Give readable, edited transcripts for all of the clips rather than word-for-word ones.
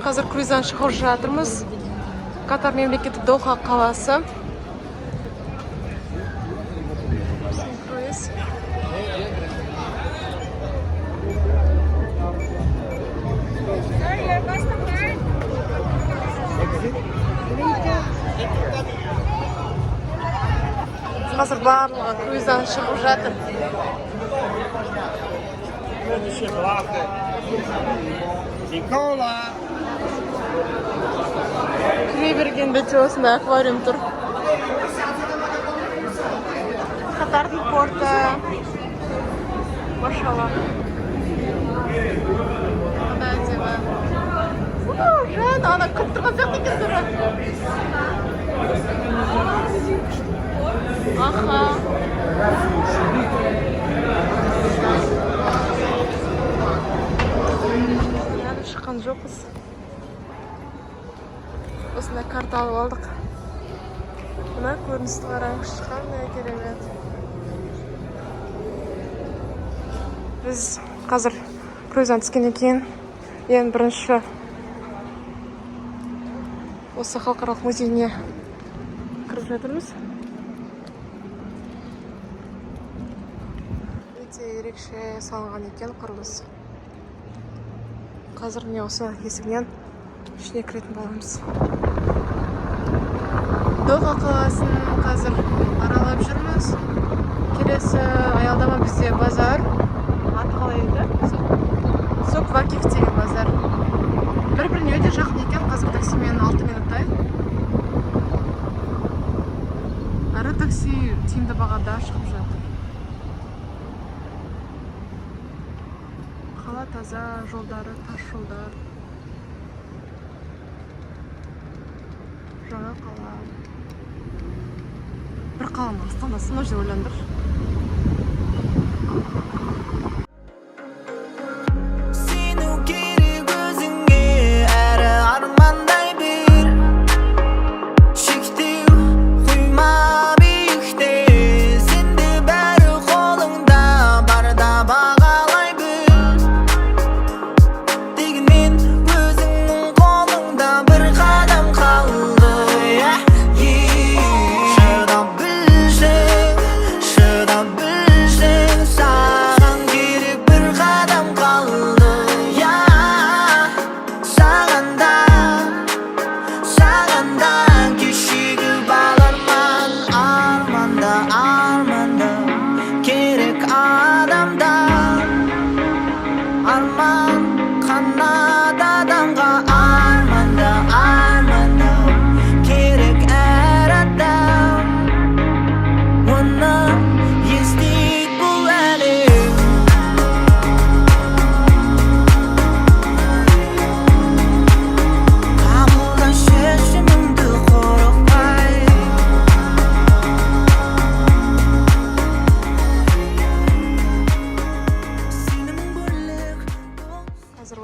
Қазір круиздан шығып жатырмыз. Катар мемлекеті Доха қаласы. Круиз. Қазір барлығы круиздан шығып жатыр. Кіре берген бетте осындай аквариум тұр. Катардың порты. Машалла. Қандай әдемі. Жан, ана күтіп тұрған сияқты екен тұры. Аха. Әлі шыққан жоқпыз. Осындай карта алып алдық. Мына көріністі қараңызшы, қандай керемет. Біз қазір круиздан түскеннен кейін ең бірінші осы халықаралық музейіне кіріп жатырмыз. Өте ерекше салынған екен құрылыс. Қазір міне осы есігінен ішіне кіретін боламыз. Доха қаласын қазір аралап жүрміз. Келесі аялдама бізде базар. Аты қалай еді? Сок Вакиф деген базар. Бір-біріне өте жақын екен. Қазір таксимен 6 минуттай. Ары такси тиімді бағада шығып жатыр. Қала таза, жолдары, тас жолдар. Жаңа қала. Бір қаланы астанасы ма деп ойландыр.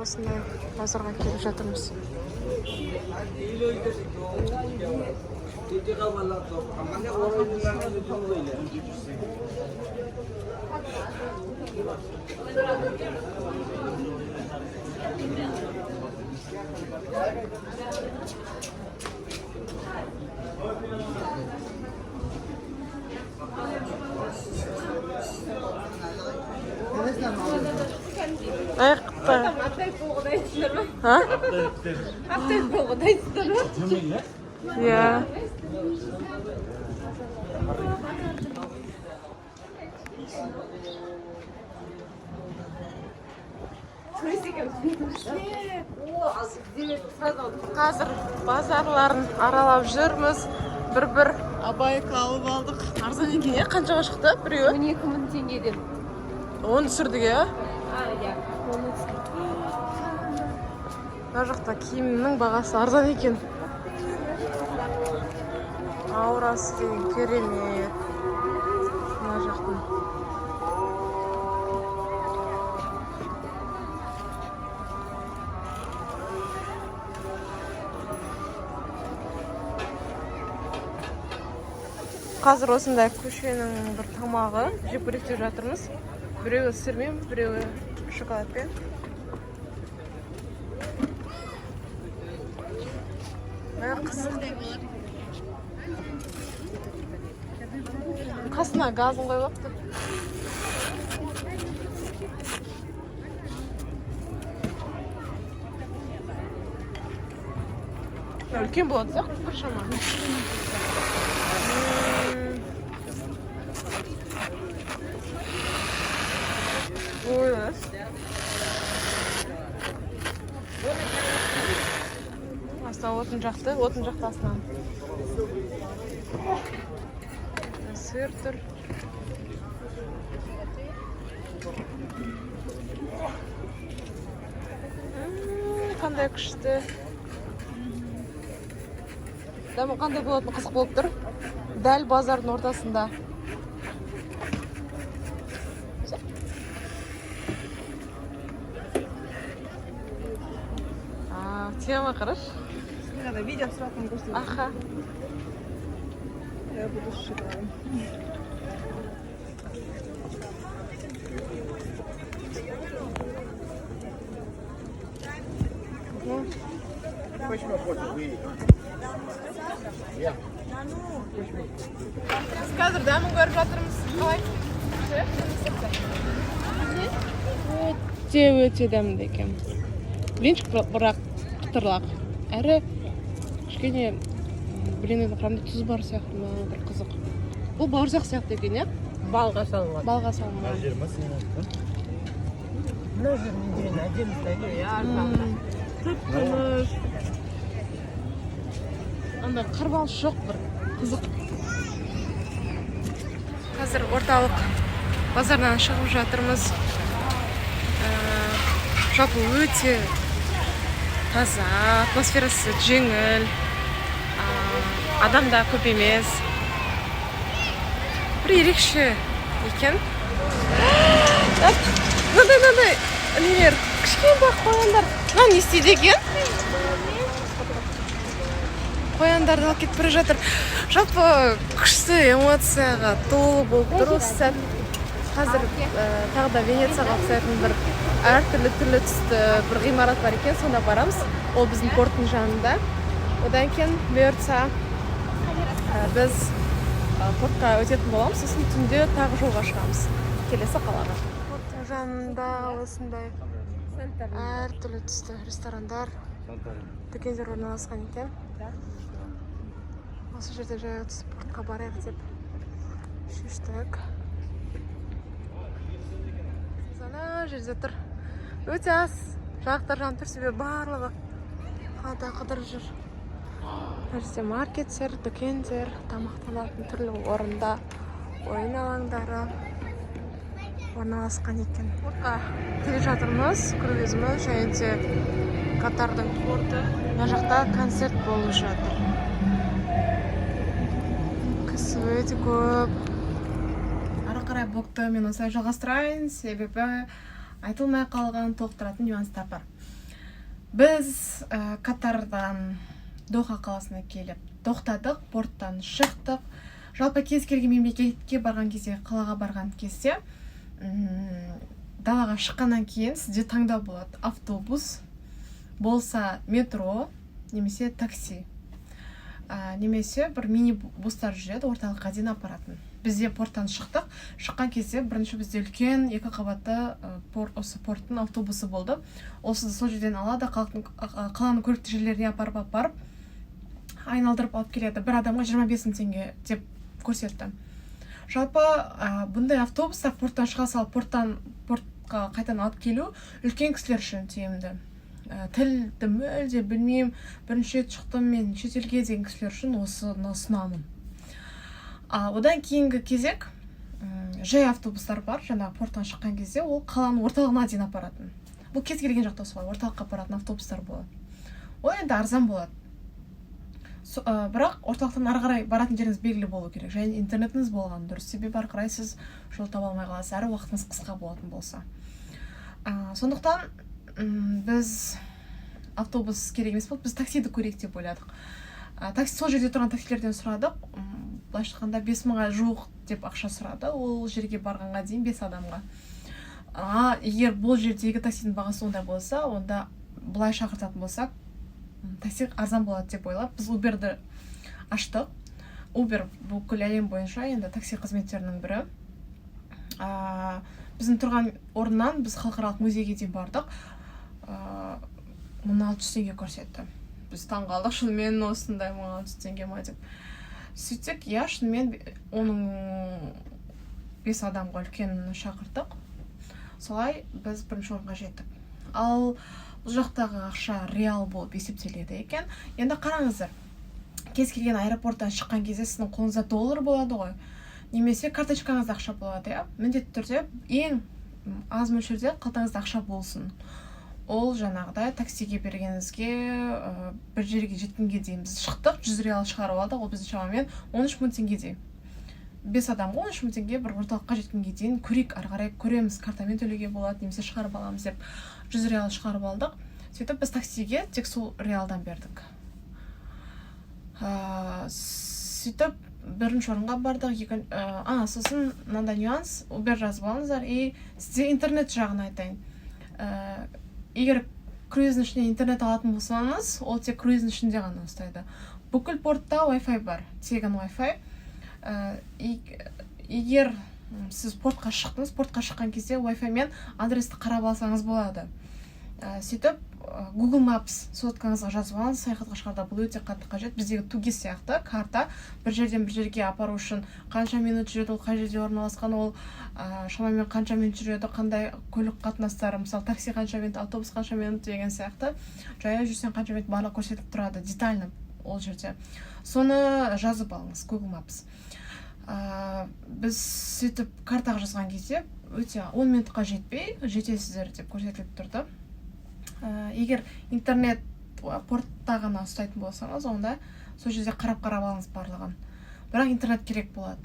Осындай базарға келіп жатырмыз. Aptek bolğudaysınlar mı? Ha? Aptek bolğudaysınlar mı? Ya. Қазір базарларын аралап жүрміз. Бір абайка алып алдық. Арзан екен, қаншаға шықты біреуі? 12.000 теңгеден. Оны түсірдік, иә? Иә. Мына жақта киімнің бағасы арзан екен. Аурасы деген керемет. Мына жақтың. Қазір осындай көшенің бір тамағы жеп көрейік жатырмыз. Біреуі сырмен, біреуі шоколадпен. Қасына газын қойып алыпты. Үлкен болады сияқты біршама. Ой, астан отын жақты астынан. Сыр тұр. Қандай күшті. Дәмі қандай болатын қызық болып тұр. Дәл базардың ортасында. Тема қараш. Надо видео сразу көрсетейін. Аха. Я буду шоколадом. Қазір дәмін көріп жатырмыз. Қалай? Өте дәмді екен. Блинчик бірақ қытырлақ. Әрі кішкене блиннің құрамында тұз бар сияқты ма, бір қызық. Бұл бауырсақ сияқты екен, иә? Балға салынған. Балға салынған. Мына жеріне дейін әдемі стайды, Тұп-тұмыш. Анда қарбалыс жоқ, бір қызық. Қазір орталық базардан шығып жатырмыз. Жалпы өте таза, атмосферасы жеңіл, адамда көп емес. Бір ерекше екен. Мынандай нелер, кішкене бақ қояндар. Мынау не істейді екен? Қояндарды алып кетіп бара жатыр. Жалпы күшті эмоцияға толы болып тұр осы сәт. Қазір тағы да Венецияға ұқсайтын бір әртүрлі түсті бір ғимарат бар екен, сонда барамыз. Ол біздің порттың жанында. Одан кейін бұйыртса біз портқа өтетін боламыз, сосын түнде тағы жолға шығамыз. Келесі қалаға. Порттың жанында осындай әртүрлі түсті ресторандар, дүкендер орналасқан екен. Осы жерде жай түсіп портқа барайық деп шештік. Ана жерде тұр. Өте аз. Жақтар жан тұр, себебі барлығы қалада қыдырып жүр. Жерде маркеттер, дүкендер, тамақтанатын түрлі орында, ойын алаңдары орналасқан екен. Портқа келе жатырмыз, круизіміз, және де Катардың порты. Мына жақта концерт болып жатыр. Кісі өте көп. Ары қарай блогты мен осылай жалғастырайын, себебі айтылмай қалған толықтыратын нюанстар бар. Біз Катардан Доха қаласына келіп тоқтадық, порттан шықтық. Жалпы кез келген мемлекетке барған кезде, қалаға барған кезде далаға шыққаннан кейін сізде таңдау болады. Автобус болса метро, немесе такси. Немесе бір мини-бустар жүреді, орталыққа дейін апаратын. Бізде порттан шықтық. Шыққан кезде бірінші бізде үлкен екі қабатты осы порттың автобусы болды. Ол сізді сол жерден алады, қаланың көрікті жерлеріне апарып айналдырып алып келеді. Бір адамға 25 000 теңге деп көрсетті. Жалпы бұндай автобустар порттан шыға салып, портқа қайтадан алып келу үлкен кісілер үшін тиімді. Тілді мүлде білмеймін, бірінші рет шықтым мен шетелге деген кісілер үшін осыны ұсынамын. Одан кейінгі кезек жай автобустар бар, жаңа порттан шыққан кезде ол қаланың орталығына дейін апаратын. Бұл кез келген жақта солай, орталыққа апаратын автобустар болады. Ол енді арзан болады. Бірақ орталықтан ары қарай баратын жеріңіз белгілі болу керек. Және интернетіңіз болған дұрыс, себебі ары қарай сіз жол таба алмай қаласыз, әрі уақытыңыз қысқа болатын болса. Сондықтан біз автобус керек емес болды, біз таксиді көрейік деп ойладық. Сол жерде тұрған таксилерден сұрадық. Былайша айтқанда 5000-ға жуық деп ақша сұрады. Ол жерге барғанға дейін 5 адамға. Егер бұл жердегі таксидің бағасы ондай болса, онда былай шақыртатын болсақ, такси арзан болады деп ойлап біз Uber'ді аштық. Uber бүкіл әлем бойынша енді такси қызметтерінің бірі. Біздің тұрған орыннан біз халықаралық музейге дейін бардық. 1600 теңге көрсетті. Біз таң қалдық, шынымен осындай 1600 теңге ма деп. Сөйтсек, шынымен оның 5 адамға үлкен шақырдық. Солай біз бірінші орынға жеттік. Ал бұл жақтағы ақша реал болып есептеледі екен. Енді қараңыздар, кез келген аэропорттан шыққан кезде сіздің қолыңызда доллар болады ғой, немесе карточкаңызда ақша болады, міндетті түрде ең аз мөлшерде қалтаңызда ақша болсын. Ол жаңағыдай таксиге бергеніңізге бір жерге жеткенге дейін біз шықтық, 100 реал шығарып алдық, ол біздің шамамен 13 мың теңгедей. 5 адамға 13 мың теңге бір орталыққа жеткенге дейін көрейік, ары қарай көреміз, картамен төлеуге болады, немесе шығарып аламыз деп 100 реал шығарып алдық. Сөйтіп біз таксиге тек сол реалдан бердік. Сөйтіп бірінші орынға бардық. Сосын мынандай нюанс, Uber жазып алыңыздар. И сізде интернет жағын айтайын. Егер круиздің ішіне интернет алатын болсаңыз, ол тек круиздің ішінде ғана ұстайды. Бүкіл портта Wi-Fi бар, тегін Wi-Fi. Егер сіз портқа шықтыңыз, портқа шыққан кезде Wi-Fi мен адресті қарап алсаңыз болады. Сөйтіп Google Maps соткаңызға жазып алыңыз, саяхатқа шығарда бұл өте қатты қажет. Біздегі тугис сияқты карта бір жерден бір жерге апару үшін қанша минут жүреді, ол қай жерде орналасқан, ол шамамен қанша минут жүреді, қандай көлік қатынастары, мысалы такси қанша минут, автобус қанша минут деген сияқты, жаяу жүрсең қанша минут барлығы көрсетіп тұрады, детально ол жерде. Соны жазып алыңыз Google Maps. Біз сөйтіп картаға жазған кезде өте 10 минутқа жетпей жетесіздер деп көрсетіліп тұрды. Егер интернет портта ғана ұстайтын болсаңыз, онда сол жерде қарап алыңыз барлығын. Бірақ интернет керек болады.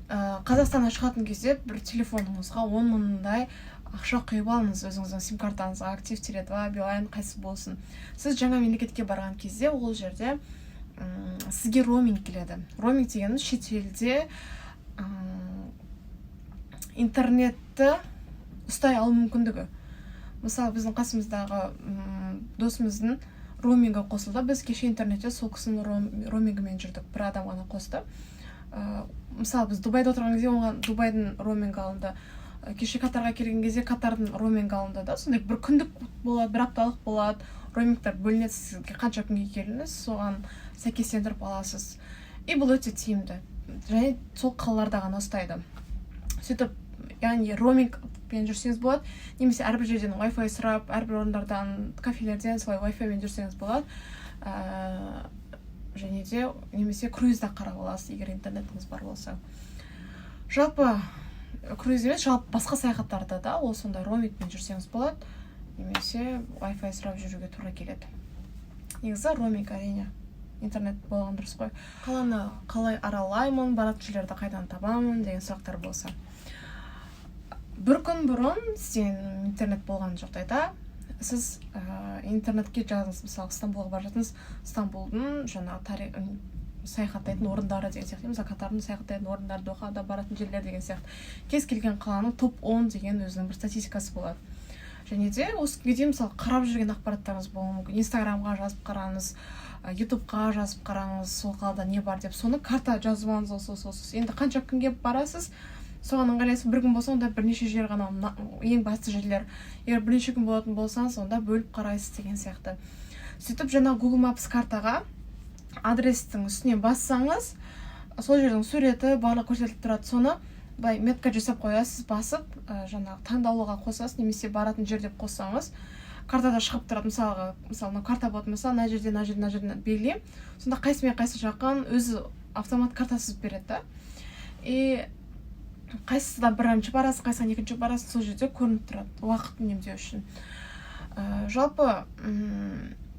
Қазақстаннан шығатын кезде бір телефоныңызға 10 мыңдай ақша құйып алыңыз, өзіңіздің сим-картаңызға, Актив, Теле2, Билайн қайсы болсын. Сіз жаңа мемлекетке барған кезде ол жерде сізге роуминг келеді. Роуминг дегеніміз шетелде интернетті ұстай алу мүмкіндігі. Мысалы, біздің қасымыздағы досымыздың роумингі қосылды. Біз кеше интернетте сол кісінің роумингімен жүрдік. Бір адам ғана қосты. Мысалы, біз Дубайда отырған кезде оған Дубайдың роумингі алынды. Кеше Катарға келген кезде Катардың роумингі алынды да. Сондай бір күндік болады, бір апталық болады. Роумингтар бөлінеді, сізге қанша күнге келіңіз, соған сәйкестендіріп аласыз. И бұл өте тиімді. Және сол қалаларда ғана ұстайды. Сөйтіп, яғни роумингпен жүрсеңіз болады, немесе әрбір жерден Wi-Fi сұрап, әрбір орындардан, кафелерден солай Wi-Fi-мен жүрсеңіз болады. Және де немесе круизда қарап аласыз, егер интернетіңіз бар болса. Жалпы круиз емес, жалпы басқа саяхаттарда да ол сондай роумингпен жүрсеңіз болады, немесе Wi-Fi сұрап жүруге тура келеді. Негізі роуминг әрине интернет болған дұрыс қой. Қаланы қалай аралаймын, баратын жерлерді қайдан табамын деген сұрақтар болса. Бір күн бұрын сен интернет болған жағдайда сіз интернетке жазыңыз, мысалы Стамбулға бара жатыңыз, Стамбулдың жаңа саяхаттайтын орындары деген сияқты, мысалы Катардың саяхаттайтын орындары, Дохада баратын жерлер деген сияқты. Кез келген қаланың топ 10 деген өзінің бір статистикасы болады. Және де осы кезде мысалы қарап жүрген ақпараттарыңыз болуы мүмкін. Инстаграмға жазып қараңыз, ютубқа жазып қараңыз, сол қалада не бар деп. Соны карта жазып алыңыз. Енді қанша күнге барасыз, соған ыңғайлайсыз. Бір күн болса, онда бірнеше жер ғана, ең басты жерлер. Егер бірнеше күн болатын болсаңыз, онда бөліп қарайсыз деген сияқты. Сөйтіп жаңа Google Maps картаға адрестің үстінен бассаңыз, сол жердің суреті барлығы көрсетіліп тұрады. Соны былай метка жасап қоясыз, басып, жаңағы таңдаулыға қосасыз, немесе баратын жер деп қоссаңыз, картада шығып тұрады. Мысалы, карта болатын болса, мына жерден белгілеймін. Сонда қайсымен қайсы жақын өзі автомат картасыз береді. И қайсысында бірінші барасыз, қайсысында екінші барасыз, сол жерде көрініп тұрады, уақыт үнемдеу үшін. Жалпы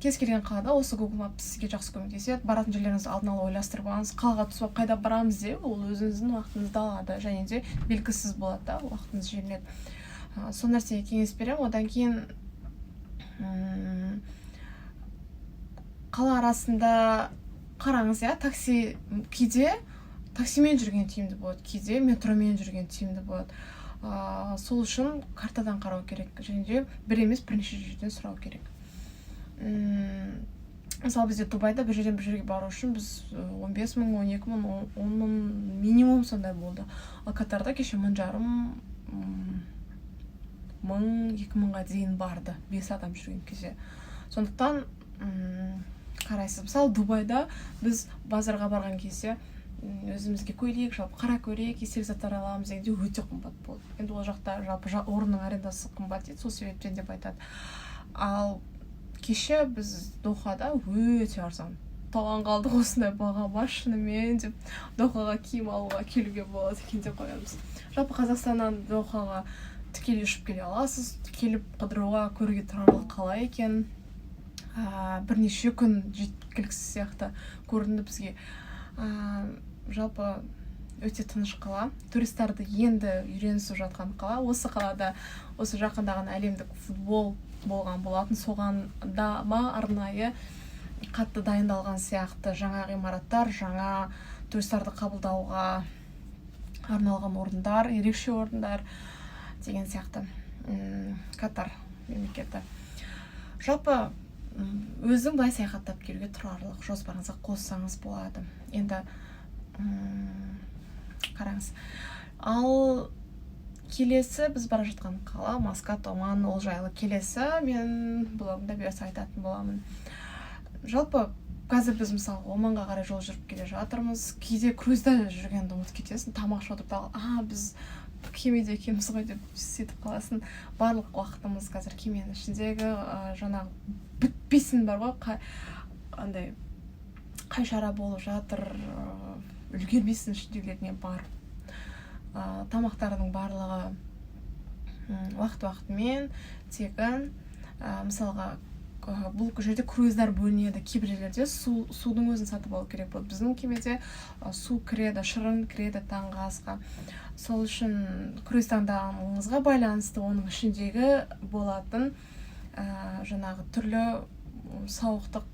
кез келген қалада осы Google Maps сізге жақсы көмектеседі. Баратын жерлеріңізді алдын ала ойластырып алыңыз. Қалаға түсіп қайда барамыз деп, ол өзіңіздің уақытыңызды алады, және де белгісіз болады да, уақытыңыз жіберіледі. Сол нәрсеге кеңес беремін. Одан кейін қала арасында қараңыз, такси кейде таксимен жүрген тиімді болады, кейде метромен жүрген тиімді болады. Сол үшін картадан қарау керек, және де бір емес бірнеше жерден сұрау керек. мысалы бізде Дубайда бір жерден бір жерге бару үшін біз 15 мың, 12 мың, 10 мың минимум сондай болды. Ал Катарда кеше 1,5 мың, 2 мыңға дейін барды 5 адам жүрген кезде. Сондықтан қарайсыз, мысалы Дубайда біз базарға барған кезде өзімізге көйлек, жалпы қара көйлек, естелік заттар аламыз дегенде өте қымбат болды. Енді ол жақта жалпы орынның арендасы қымбат дейді, сол себептен деп айтады. Ал кеше біз Дохада өте арзан. Тауан қалдық, осындай баға бар шынымен деп Дохаға киім алуға келуге болады екен деп қоямыз. Жалпы Қазақстаннан Дохаға тікелей ұшып келе аласыз, келіп қыдыруға, көруге тұрарлық қалай екен. Бірнеше күн жеткіліксіз сияқты көрінді бізге. Жалпы өте тыныш қала, туристарды енді үйренісіп жатқан қала. Осы қалада осы жақындаған әлемдік футбол болған болатын, соған да арнайы қатты дайындалған сияқты жаңа ғимараттар, жаңа туристарды қабылдауға арналған орындар, ерекше орындар деген сияқты. Катар мемлекеті. Жалпы өзің былай саяхаттап келуге тұрарлық жоспарыңызға қоссаңыз болады. Енді қараңыз. Ал келесі біз бара жатқан қала Маскат, Оман, ол жайлы келесі мен блогымда бұйырса айтатын боламын. Жалпы қазір біз мысалы Оманға қарай жол жүріп келе жатырмыз. Кейде круизда жүргенді ұмытып кетесің, тамақ ішіп отырып біз кемеде екенбіз ғой деп сөйтіп қаласың. Барлық уақытымыз қазір кеменің ішіндегі жаңағы бітпесін бар ғой, қай шара болып жатыр, үлгермейсің ішіндегілеріне бар. Тамақтардың барлығы уақыт-уақытымен тегін. Мысалға бұл жерде круиздар бөлінеді, кейбір жерлерде судың өзін сатып алу керек болды. Біздің кемеде су кіреді, шырын кіреді таңғы асқа. Сол үшін круиз таңдағаныңызға байланысты оның ішіндегі болатын жаңағы түрлі сауықтық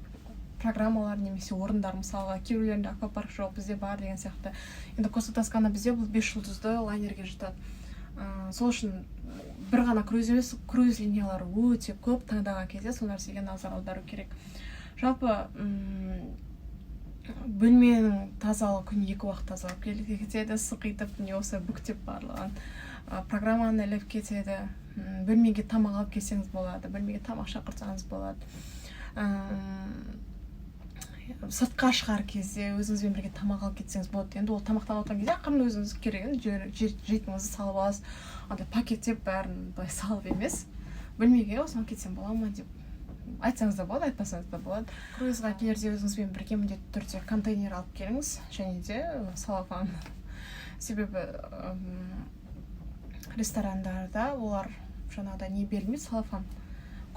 программалар немесе орындар, мысалға кейбіреулерінде аквапарк жоқ, бізде бар деген сияқты. Енді Коста Тоскана бізде бұл 5 жұлдызды лайнерге жатады. Сол үшін бір ғана круиз емес, круиз линиялары өте көп, таңдаған кезде сол нәрсеге назар аудару керек. Жалпы бөлменің тазалық күн 2 уақыт тазалап кетеді, сықитып, не осы бүктеп барлығын программаны іліп кетеді. Бөлмеге тамақ алып келсеңіз болады, бөлмеге тамақ шақырсаңыз болады. Сыртқа шығар кезде өзіңізбен бірге тамақ алып кетсеңіз болады. Енді ол тамақтан отырған кезде ақырын өзіңіз керегін жейтініңізді салып аласыз. Андай пакеттеп бәрін былай салып емес. Бөлмеге осыған кетсем бола ма деп айтсаңыз да болады, айтпасаңыз да болады. Круизға келерде өзіңізбен бірге міндетті түрде контейнер алып келіңіз, және де салафан. Себебі ресторандарда олар жаңағыдай не берілмейді, салафан.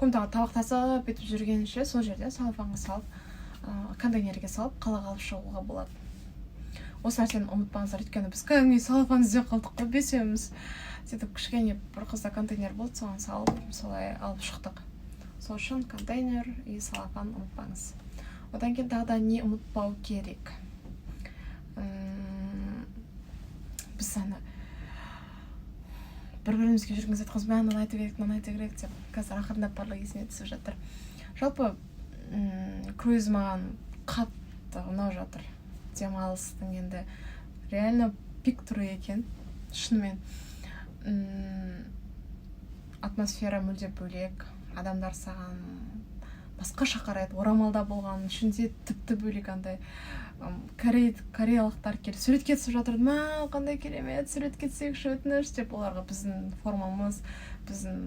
Комнатаға табақ тазалап етіп жүргенше сол жерде салафанға салып, контейнерге салып, қалаға алып шығуға болады. Осы нәрсені ұмытпаңыздар, өйткені біз кәдімгі салафан іздеп қалдық қой, бесеуміз. Сөйтіп кішкене бір қызда контейнер болды, соған салып, солай алып шықтық. Сол үшін контейнер и салафан ұмытпаңыз. Одан кейін тағы да не ұмытпау керек? Біз саны бір-бірімізге жүргеніз айтқыз, мынаны айта керек деп, қазір ақырындап барлығы есіме түсіп жатыр. Жалпы круиз маған қатты ұнап жатыр. Демалыстың енді реально пик түрі екен, шынымен. Атмосфера мүлде бөлек, адамдар саған басқаша қарайды. Орамалда болған ішінде тіпті бөлек андай кореялықтар келіп суретке түсіп жатыр. Қандай керемет, суретке түсейікші, өтініш деп, оларға біздің формамыз, біздің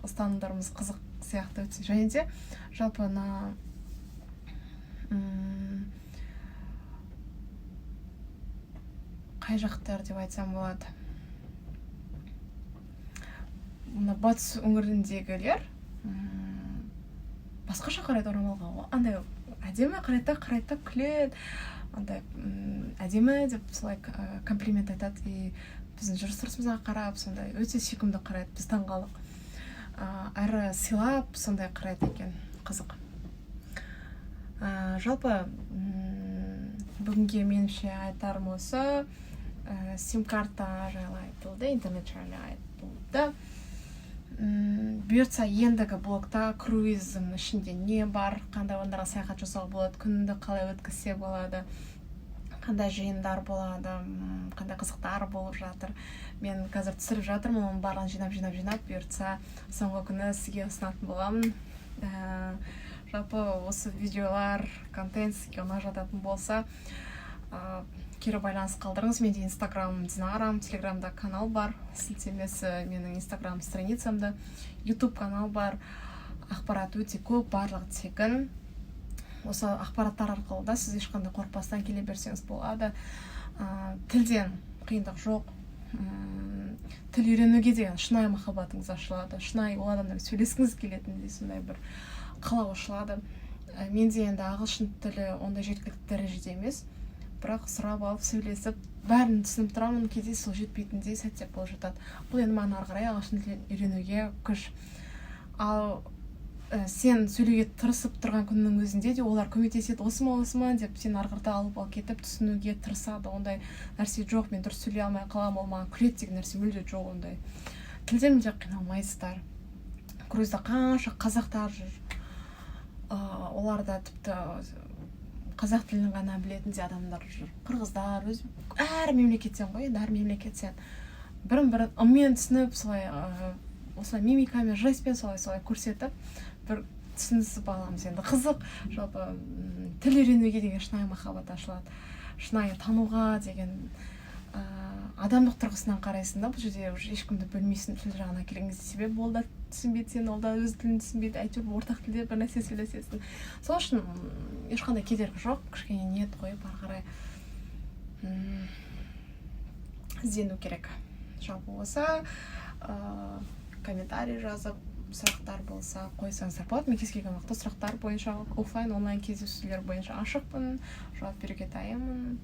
ұстанымдарымыз қызық сияқты өтсе. Және де жалпы қай жақтар деп айтсам болады. Мына батыс өңіріндегілер басқаша қарайды орамалға. Андай әдемі қарайды, күледі. Андай әдемі деп солай комплимент айтады. И біздің жүріс-тұрысымызға қарап, сондай өте сүйкімді қарайды. Біз таңғалдық. Әрі сыйлап, сондай қарайды екен. Қызық. Жалпы бүгінге меніңше айтарым осы. Сим-карта жайлы айтылды, интернет жайлы айтылды. бұйыртса ендігі блогта круиздің ішінде не бар, қандай орындарға саяхат жасауға болады, күнді қалай өткізсе болады, қандай жиындар болады, қандай қызықтар болып жатыр. Мен қазір түсіріп жатырмын, оның барлығын жинап, бұйыртса соңғы күні сізге ұсынатын боламын. Жалпы осы видеолар, контент сізге ұнап жататын болса, кері байланыс қалдырыңыз. Менде Инстаграм Динарам, Телеграмда канал бар, сілтемесі менің Инстаграм страницамда, YouTube канал бар, ақпарат өте көп, барлығы тегін. Осы ақпараттар арқылы да сіз ешқандай қорықпастан келе берсеңіз болады. Тілден қиындық жоқ. Тіл үйренуге деген шынайы махаббатыңыз ашылады, шынайы ол адамдармен сөйлескіңіз келетіндей сондай бір қалау ашылады. Менде енді ағылшын тілі ондай жеткілікті дәрежеде емес, бірақ сұрап алып сөйлесіп бәрін түсініп тұрамын, кейде сол жетпейтіндей сәттер болып жатады. Бұл енді маған ары қарай ағылшын тілін үйренуге күш. Ал сен сөйлеуге тырысып тұрған күннің өзінде де олар көмектеседі, осы ма деп сен ары қарата алып кетіп түсінуге тырысады. Ондай нәрсе жоқ, мен дұрыс сөйлей алмай қаламын, ол маған күледі деген нәрсе мүлде жоқ. Ондай тілде мүлде қиналмайсыздар. Круизда қанша қазақтар жүр, оларда тіпті қазақ тілін ғана білетін де адамдар жүр, қырғыздар, әр мемлекеттен ғой, әр мемлекеттен бірін ыммен түсініп, осылай мимикамен, жестпен солай көрсетіп, бір түсінісіп аламыз. Енді қызық, жалпы тіл үйренуге деген шынайы махаббат ашылады, шынайы тануға деген адамдық тұрғысынан қарайсың да, бұл жерде ешкімді білмейсің, тіл жағына келген кезде себебі ол да түсінбейді, сен ол да өз тілін түсінбейді, әйтеуір ортақ тілде бір нәрсе сөйлесесің. Сол үшін ешқандай кедергі жоқ, кішкене ниет қойып ары қарай іздену керек. Жалпы болса, комментарий жазып, сұрақтар болса қойсаңыздар болады. Мен кез келген уақытта сұрақтар бойынша офлайн, онлайн кездесулер бойынша ашықпын, жауап беруге дайынмын.